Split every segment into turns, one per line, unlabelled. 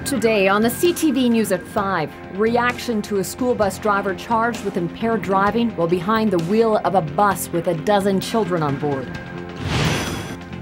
Today on the CTV News at 5, reaction to a school bus driver charged with impaired driving while behind the wheel of a bus with a dozen children on board.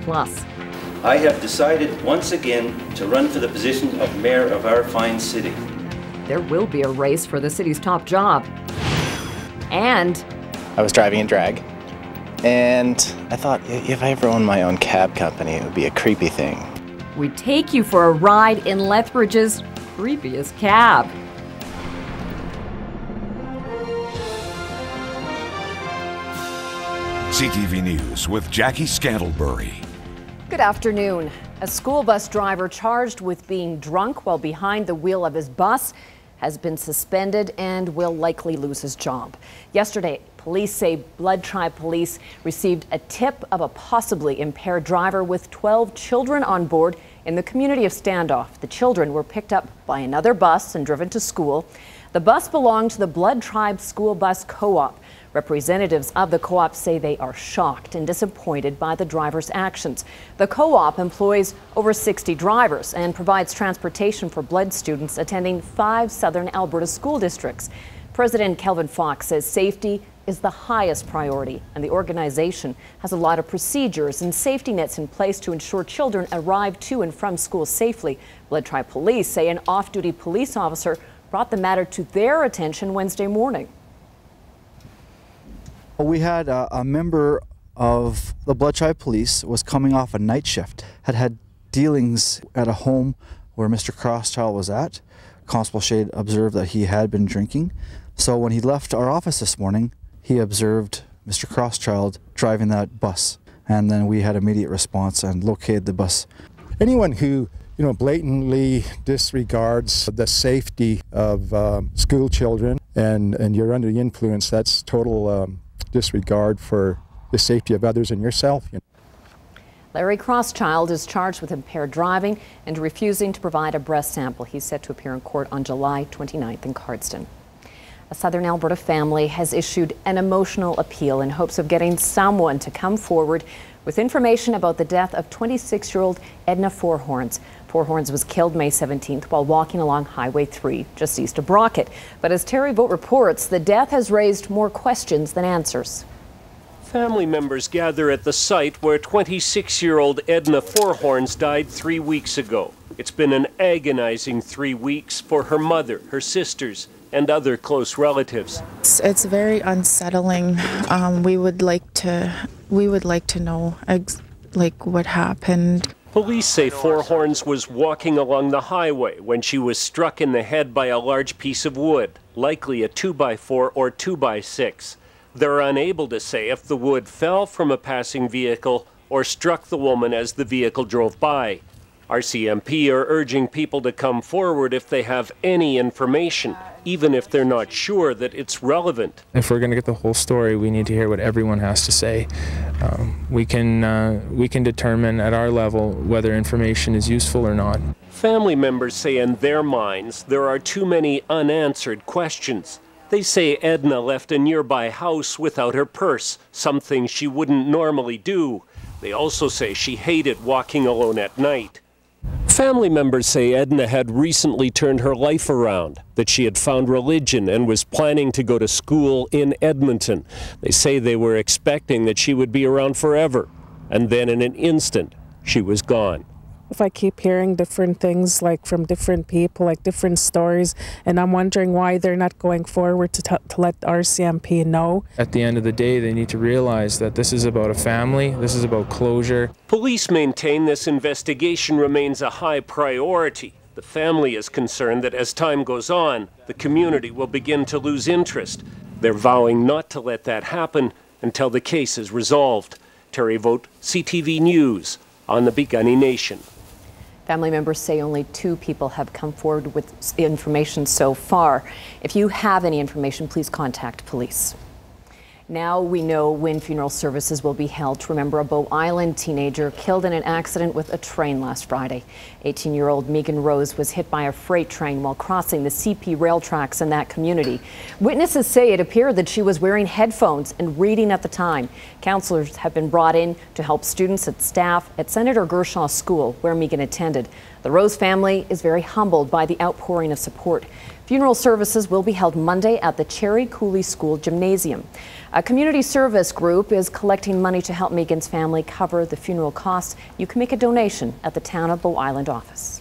Plus,
I have decided once again to run for the position of mayor of our fine city.
There will be a race for the city's top job. And
I was driving in drag, and I thought if I ever owned my own cab company, it would be a creepy thing.
we take you for a ride in Lethbridge's creepiest cab.
CTV News with Jackie Scantlebury.
Good afternoon. A school bus driver charged with being drunk while behind the wheel of his bus has been suspended and will likely lose his job. Yesterday, police say Blood Tribe Police received a tip of a possibly impaired driver with 12 children on board in the community of Standoff. The children were picked up by another bus and driven to school. The bus belonged to the Blood Tribe School Bus Co-op. Representatives of the co-op say they are shocked and disappointed by the driver's actions. The co-op employs over 60 drivers and provides transportation for Blood students attending 5 southern Alberta school districts. President Kelvin Fox says safety is the highest priority, and the organization has a lot of procedures and safety nets in place to ensure children arrive to and from school safely. Blood Tribe Police say an off-duty police officer brought the matter to their attention Wednesday morning.
We had a member of the Blood Tribe Police was coming off a night shift, had dealings at a home where Mr. Crosschild was at. Constable Shade observed that he had been drinking. So when he left our office this morning, he observed Mr. Crosschild driving that bus. And then we had immediate response and located the bus.
Anyone who blatantly disregards the safety of school children and you're under the influence, that's total disregard for the safety of others and yourself.
Larry Crosschild is charged with impaired driving and refusing to provide a breath sample. He's set to appear in court on July 29th in Cardston. A southern Alberta family has issued an emotional appeal in hopes of getting someone to come forward with information about the death of 26-year-old Edna Fourhorns. Fourhorns was killed May 17th while walking along Highway 3 just east of Brockett. But as Terry Vogt reports, the death has raised more questions than answers.
Family members gather at the site where 26-year-old Edna Fourhorns died 3 weeks ago. It's been an agonizing 3 weeks for her mother, her sisters, and other close relatives.
It's very unsettling. We would like to know what happened.
Police say Fourhorns was walking along the highway when she was struck in the head by a large piece of wood, likely a 2x4 or 2x6. They're unable to say if the wood fell from a passing vehicle or struck the woman as the vehicle drove by. RCMP are urging people to come forward if they have any information, even if they're not sure that it's relevant.
If we're going to get the whole story, we need to hear what everyone has to say. We can determine at our level whether information is useful or not.
Family members say in their minds there are too many unanswered questions. They say Edna left a nearby house without her purse, something she wouldn't normally do. They also say she hated walking alone at night. Family members say Edna had recently turned her life around, that she had found religion and was planning to go to school in Edmonton. They say they were expecting that she would be around forever, and then in an instant, she was gone.
If I keep hearing different things, from different people, different stories, and I'm wondering why they're not going forward to let RCMP know.
At the end of the day, they need to realize that this is about a family, this is about closure.
Police maintain this investigation remains a high priority. The family is concerned that as time goes on, the community will begin to lose interest. They're vowing not to let that happen until the case is resolved. Terry Vogt, CTV News, on the Piikani Nation.
Family members say only 2 people have come forward with information so far. If you have any information, please contact police. Now we know when funeral services will be held to remember a Bow Island teenager killed in an accident with a train last Friday. 18-year-old Megan Rose was hit by a freight train while crossing the CP rail tracks in that community. Witnesses say it appeared that she was wearing headphones and reading at the time. Counselors have been brought in to help students and staff at Senator Gershaw's school, where Megan attended. The Rose family is very humbled by the outpouring of support. Funeral services will be held Monday at the Cherry Cooley School Gymnasium. A community service group is collecting money to help Megan's family cover the funeral costs. You can make a donation at the Town of Bow Island office.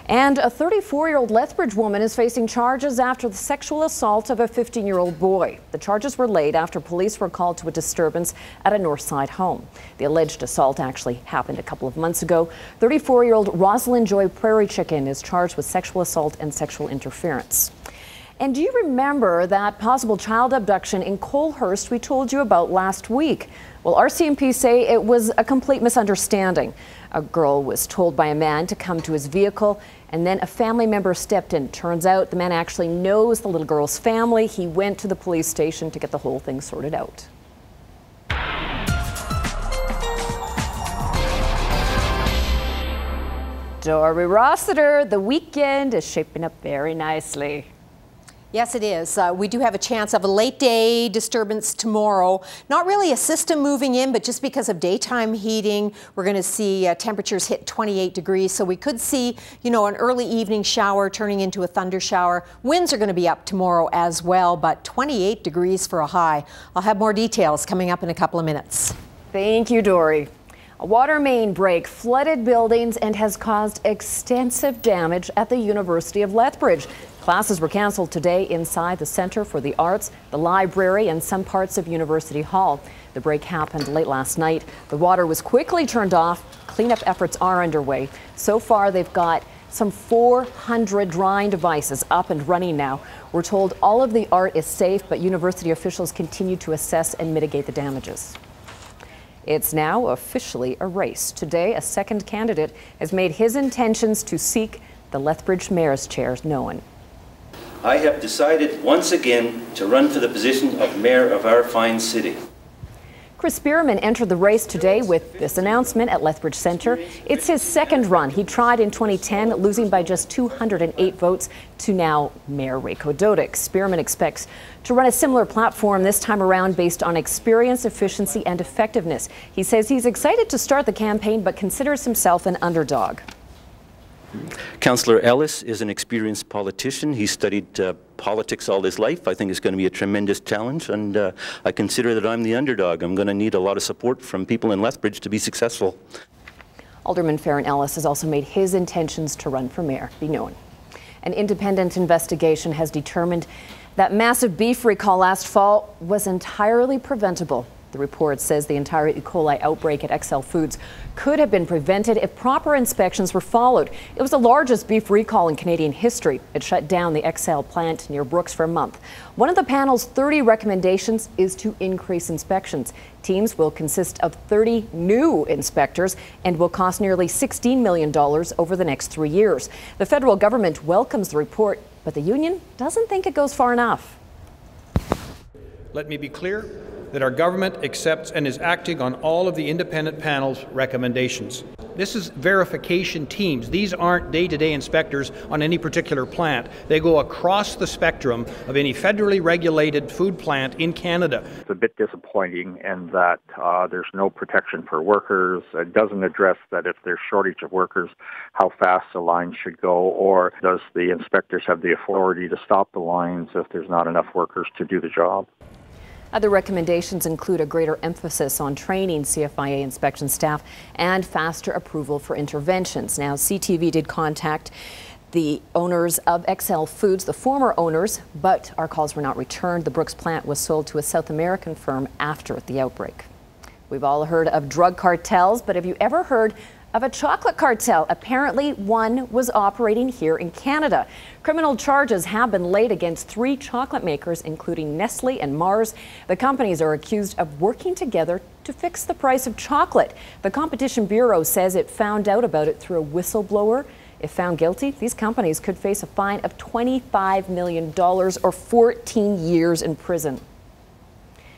And a 34-year-old Lethbridge woman is facing charges after the sexual assault of a 15-year-old boy. The charges were laid after police were called to a disturbance at a Northside home. The alleged assault actually happened a couple of months ago. 34-year-old Rosalind Joy Prairie Chicken is charged with sexual assault and sexual interference. And do you remember that possible child abduction in Colehurst we told you about last week? Well, RCMP say it was a complete misunderstanding. A girl was told by a man to come to his vehicle, and then a family member stepped in. Turns out the man actually knows the little girl's family. He went to the police station to get the whole thing sorted out. Dory Rossiter, the weekend is shaping up very nicely.
Yes, it is. We do have a chance of a late day disturbance tomorrow. Not really a system moving in, but just because of daytime heating, we're going to see temperatures hit 28 degrees. So we could see, an early evening shower turning into a thunder shower. Winds are going to be up tomorrow as well, but 28 degrees for a high. I'll have more details coming up in a couple of minutes.
Thank you, Dory. A water main break flooded buildings and has caused extensive damage at the University of Lethbridge. Classes were canceled today inside the Centre for the Arts, the library, and some parts of University Hall. The break happened late last night. The water was quickly turned off. Cleanup efforts are underway. So far, they've got some 400 drying devices up and running now. We're told all of the art is safe, but university officials continue to assess and mitigate the damages. It's now officially a race. Today, a second candidate has made his intentions to seek the Lethbridge mayor's chair known.
I have decided once again to run for the position of mayor of our fine city.
Chris Spearman entered the race today with this announcement at Lethbridge Centre. It's his second run. He tried in 2010, losing by just 208 votes to now Mayor Rayko Dodick. Spearman expects to run a similar platform this time around based on experience, efficiency, and effectiveness. He says he's excited to start the campaign, but considers himself an underdog.
Councillor Ellis is an experienced politician. He studied politics all his life. I think it's going to be a tremendous challenge, and I consider that I'm the underdog. I'm going to need a lot of support from people in Lethbridge to be successful.
Alderman Farron Ellis has also made his intentions to run for mayor be known. An independent investigation has determined that massive beef recall last fall was entirely preventable. The report says the entire E. coli outbreak at XL Foods could have been prevented if proper inspections were followed. It was the largest beef recall in Canadian history. It shut down the XL plant near Brooks for a month. One of the panel's 30 recommendations is to increase inspections. Teams will consist of 30 new inspectors and will cost nearly $16 million over the next 3 years. The federal government welcomes the report, but the union doesn't think it goes far enough.
Let me be clear that our government accepts and is acting on all of the independent panel's recommendations. This is verification teams. These aren't day-to-day inspectors on any particular plant. They go across the spectrum of any federally regulated food plant in Canada.
It's a bit disappointing in that there's no protection for workers. It doesn't address that if there's shortage of workers, how fast the line should go, or does the inspectors have the authority to stop the lines if there's not enough workers to do the job.
Other recommendations include a greater emphasis on training CFIA inspection staff and faster approval for interventions. Now, CTV did contact the owners of XL Foods, the former owners, but our calls were not returned. The Brooks plant was sold to a South American firm after the outbreak. We've all heard of drug cartels, but have you ever heard of a chocolate cartel? Apparently, one was operating here in Canada. Criminal charges have been laid against 3 chocolate makers, including Nestle and Mars. The companies are accused of working together to fix the price of chocolate. The Competition Bureau says it found out about it through a whistleblower. If found guilty, these companies could face a fine of $25 million or 14 years in prison.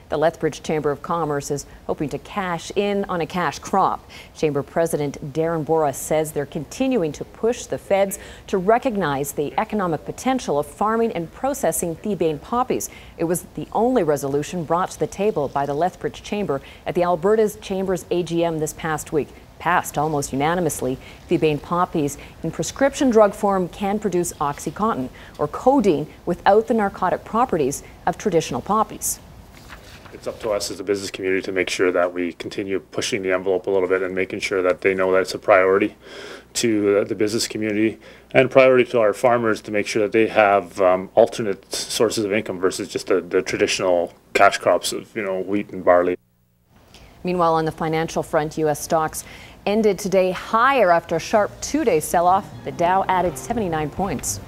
The Lethbridge Chamber of Commerce is hoping to cash in on a cash crop. Chamber President Darren Bora says they're continuing to push the feds to recognize the economic potential of farming and processing thebaine poppies. It was the only resolution brought to the table by the Lethbridge Chamber at the Alberta's Chamber's AGM this past week. Passed almost unanimously, thebaine poppies in prescription drug form can produce OxyContin, or codeine, without the narcotic properties of traditional poppies.
It's up to us as a business community to make sure that we continue pushing the envelope a little bit and making sure that they know that it's a priority to the business community and priority to our farmers to make sure that they have alternate sources of income versus just the traditional cash crops of wheat and barley.
Meanwhile, on the financial front, U.S. stocks ended today higher after a sharp two-day sell-off. The Dow added 79 points.